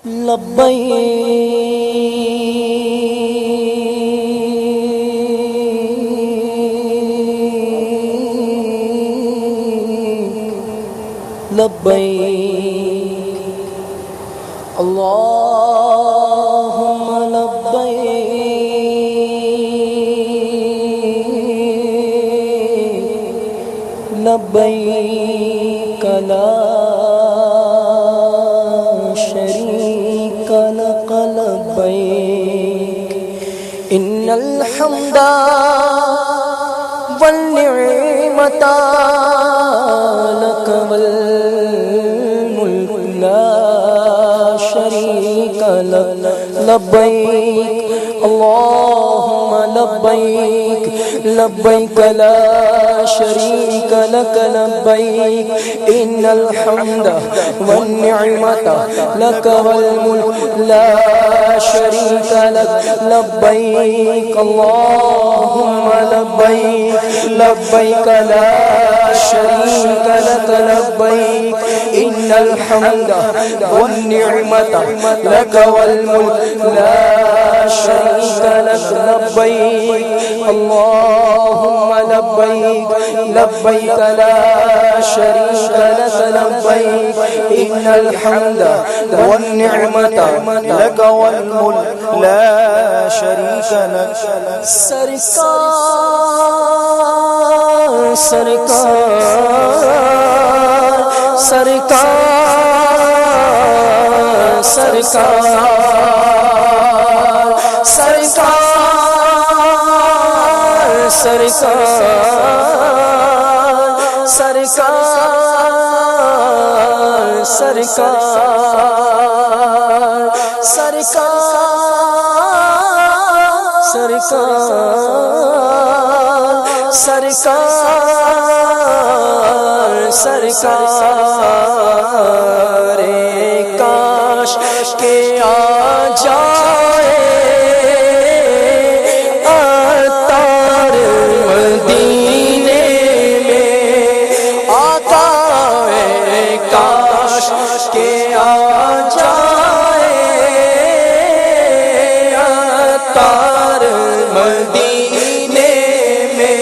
لبیک لبیک اللہم لبیک لبیک لا شریک لک لبیک ان الحمد والنعمت لک والملک لا شریک لک لبیک اللہم لبیک لبیک لا شریک لک لبیک ان الحمد والنعمت لک والملک لا شریک لک لبیک اللہم لبیک لبیک لا شریک لک لبیک ان الحمد والنعمت لک والملک لا شریک لک لبیک اللہم لبیک لبیک لا شریک لک لبیک ان الحمد والنعمت لک والملک لا شریک لک سرکار سرکار سرکار سرکار سرکار سرکار سرکار سرکار سرکار سرکار کاش کے آ جائے عطار مدینے میں آقا کاش کے آ جائے عطار مدینے میں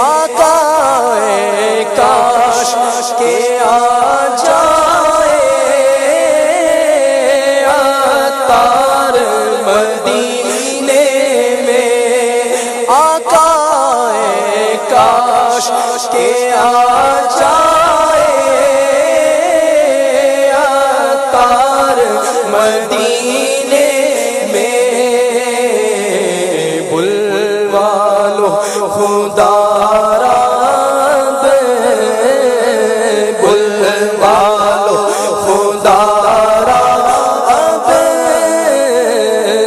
آقا کاش کے آ جائے عطار مدینے میں آقا کاش کے آ جائے عطار مدینے میں بلوا لو خدا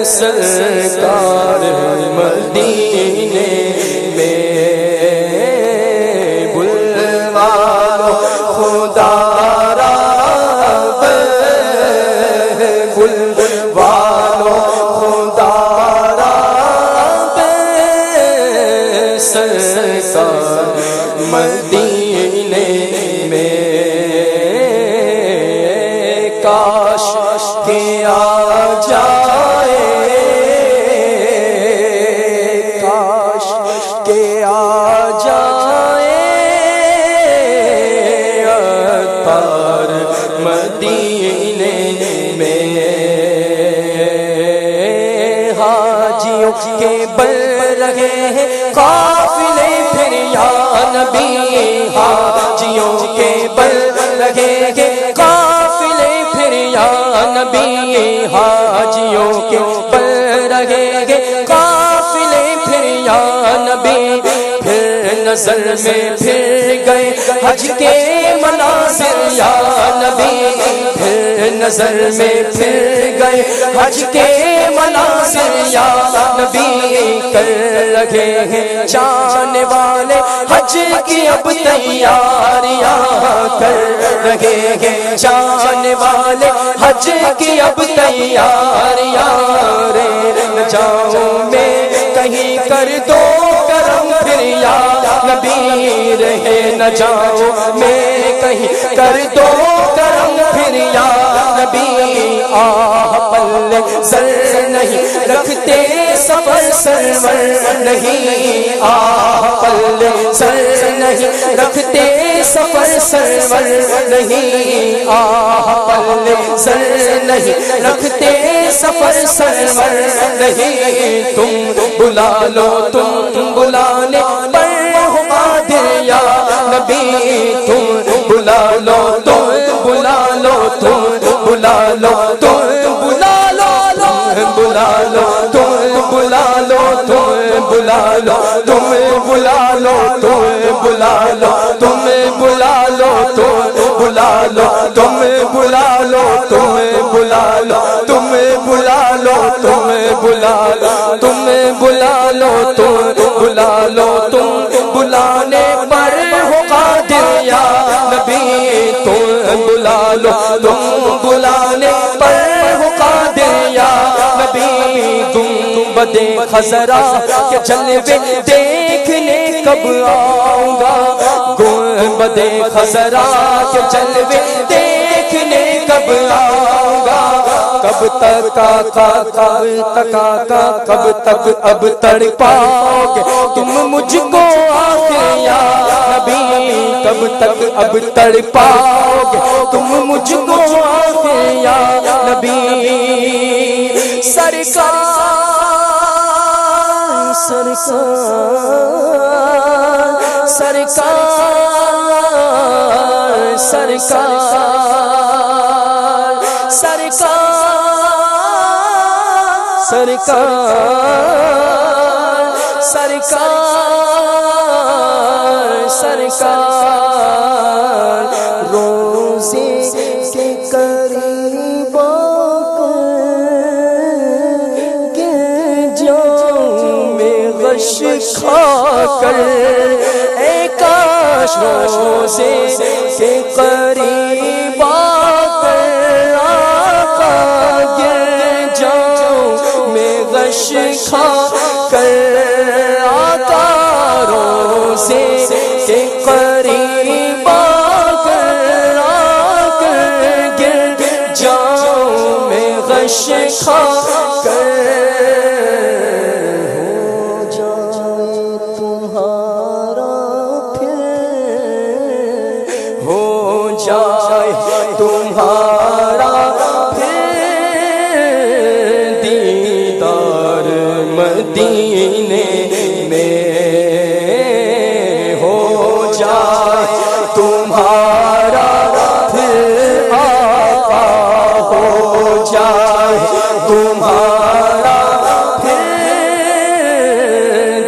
سرکار مدینے میں بلوا لو خدا رب بلوا لو خدا رب سرکار مدینے میں کاش کے آ جائے کہ آ جائے عطار مدینے میں حاجیوں کے بل رہے ہیں قافلے پھر یا نبی حاجیوں کے بل رہے ہیں قافلے پھر یا نبی حاجیوں کے بل رہے ہیں قافلے پھر یا نبی پھر نظر میں پھر گئے حج کے مناظر یا نبی پھر نظر میں پھر گئے حج کے مناظر یا نبی کر رہے ہیں جانے والے حج کی اب تیاریاں کر رہے ہیں جانے والے حج کی اب تیاریاں رے جاؤں میں کہیں کر دو کرم پھر یا نبی رہے نہ جاؤ میں کہیں کر دو کرم پھر یا نبی سر نہیں رکھتے سفر سرور نہیں پلے سر نہیں رکھتے سفر سرور نہیں پلے سر نہیں رکھتے سفر سرور نہیں تم بلا لو تم بلانے پر ہو قادر یا نبی تم بلا لو تم بلا لو تم بلا لو تم بلا لو بلا لو تم بلا لو تم بلا لو تم بلا لو تم بلا لو تم بلا لو تم بلا لو تم بلا لو تم بلا لو تم بلا لو تم بلا لو تم بلا لو تم بلا لو تم بلانے پر ہو قادر یا نبی تم بلا لو تم بلانے پر ہو قادر یا نبی گنبد خضرا کے جلوے دیکھنے کب آؤں گا گنبد خضرا کے جلوے دیکھنے کب آؤں گا کب تک آقا کب تک اب تڑپاؤ گے تم مجھ کو آخر یا نبی کب تک اب تڑپاؤ گے تم مجھ کو آخر یا نبی سرکار سرکار سرکار سرکار سرکار سرکار سرکار سرکار روزے کے قریب کے جاؤں میں غش کھا کر اے کاش روزے کے قریب کھا کر آقا روزے کے قریب آ کر گر جاؤں میں غش کھا کر ہو جائے تمہارا پھر ہو جائے تمہارا مدینے میں ہو جائے تمہارا پھر آقا ہو جائے تمہارا پھر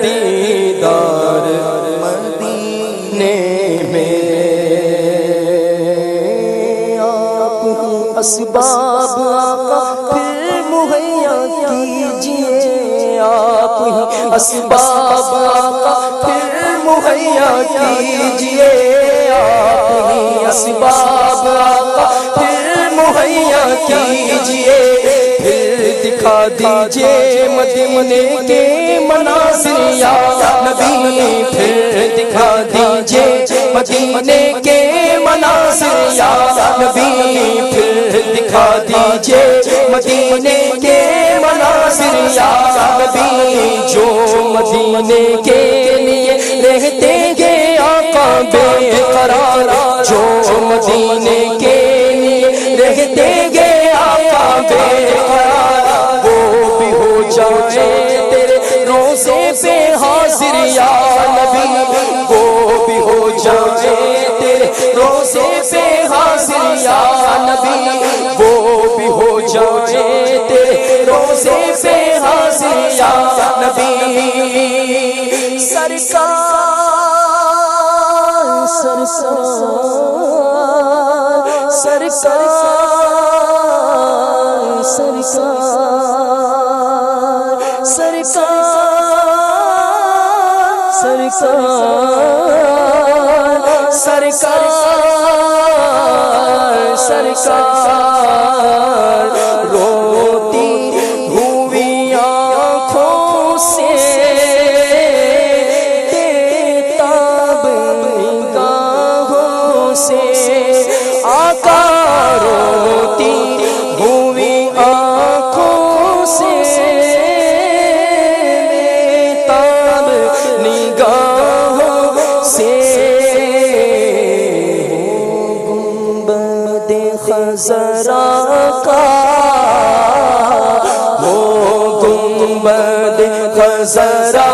دیدار مدینے میں آپ ہی اسباب آقا پھر مہیا کیجیے آپ ہی اسباب آقا پھر مہیا کیجیے آپ ہی اسباب آقا پھر مہیا کیجیے پھر دکھا دیجیے مدینے کے مناظر یا نبی پھر دکھا دیجیے مدینے کے مناظر یا نبی پھر دکھا دیجیے مدینے کے مناظر یا نبی جو مدینے کے لیے رہتے گے آقا بے قرار جو مدینے کے لیے رہتے گے آقا بے قرار وہ بھی ہو جائے تیرے روزے پہ حاضر یا نبی وہ بھی ہو جائے تیرے روزے پہ حاضر یا نبی وہ بھی ہو جائے تیرے روزے پہ حاضر یا نبی سرکار سرکار سرکار سرکار سرکار سرکار سرکار سرکار روتی ہوئی آنکھوں سے تاب نگاہوں سے آقا روتی ہوئی آنکھوں خزرا کا ہو گنبد خزرا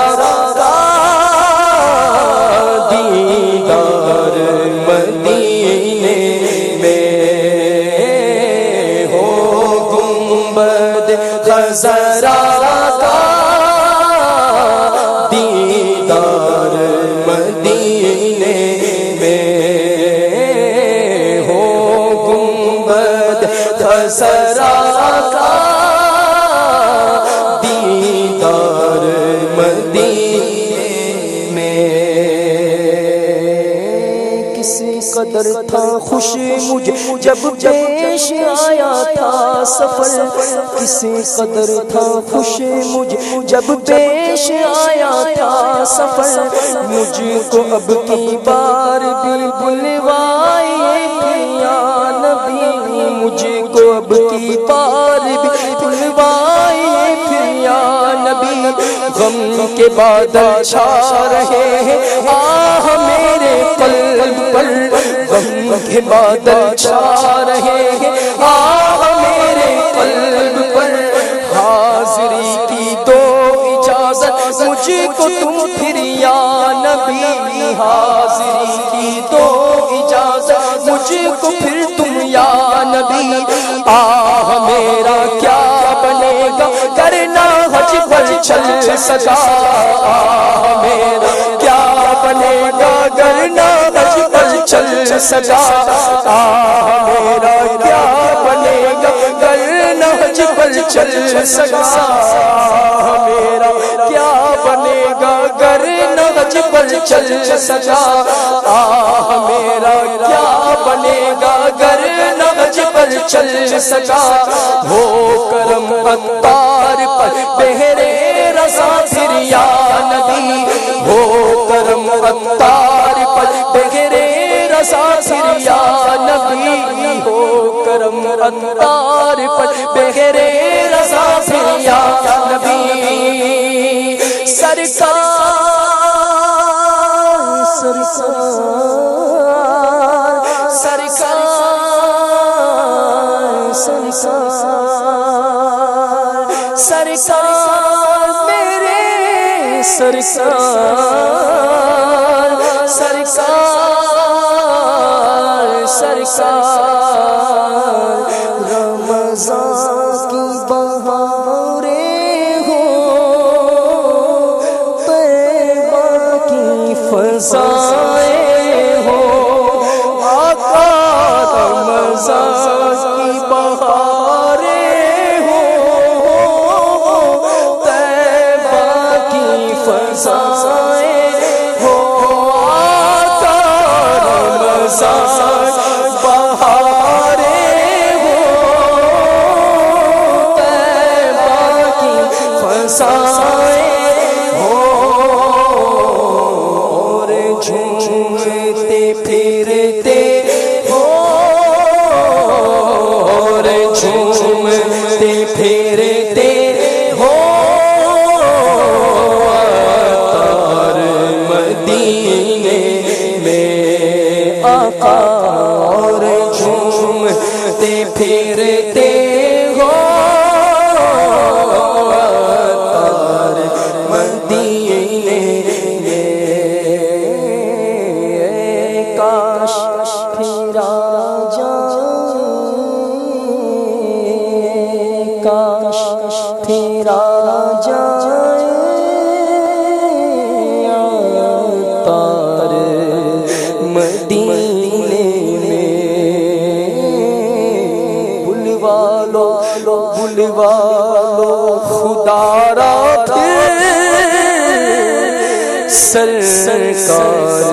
کا دیدار مدینے میں ہو گنبد خزرا کا دیدار مدینے میں ہو گنبد خزرا کا دیدار مدینے میں کسی قدر تھا خوش مجھے جب پیش آیا تھا سفر کسی قدر تھا خوش مجھے جب پیش آیا تھا سفر مجھ کو اب کی بار بھی بلوائے تھے یا نبی مجھ کو اب کی بار بھی بلوائے تھے یا نبی غم کے بادل چھا رہے ہیں آہ میرے قلب پر غم کے بادل چھا رہے ہیں آہ میرے قلب پر حاضری کی دو اجازت مجھ کو تم پھر یا نبی حاضری کی دو اجازت مجھ کو پھر تم یا نبی آہ میرا کیا بنے گا کرنا حج پر چل سکا آہ میرا کیا بنے گا کرنا حج پر چل سکا آہ میرا کیا بنے گا کرنا حج پر چل سکا میرا کیا بنے گا کرنا حج پر چل سکا آہ میرا کیا بنے گا کرنا حج پر چل سکا ہو کرم عطار پر بہرے رضا پھر یا نبی ہو کرم عطار پر بہرے رضا پھر یا نبی ہو کرم عطار پر بہرے رضا پھر یا نبی سرکار سرکار سرکار سرکار میرے سرکار سرکار سرکار رمضان کی بہاریں ہو طیبہ کی فضائیں ہو آقا رمضان کی بہاریں ہو طیبہ کی فضائیں ہو آقا رمضان بہاریں ہو طیبہ کی فضائیں ہو اور جھومتے پھرتے ہو اور جھومتے پھرتے ہو عطار مدینے میں آقا اور جھومتے پھرتے ہو عطار مدینے میں کاش پھرا جائے کاش پھرا جائے عطار مدینے میں بلوا لو خدا را پھر سرکار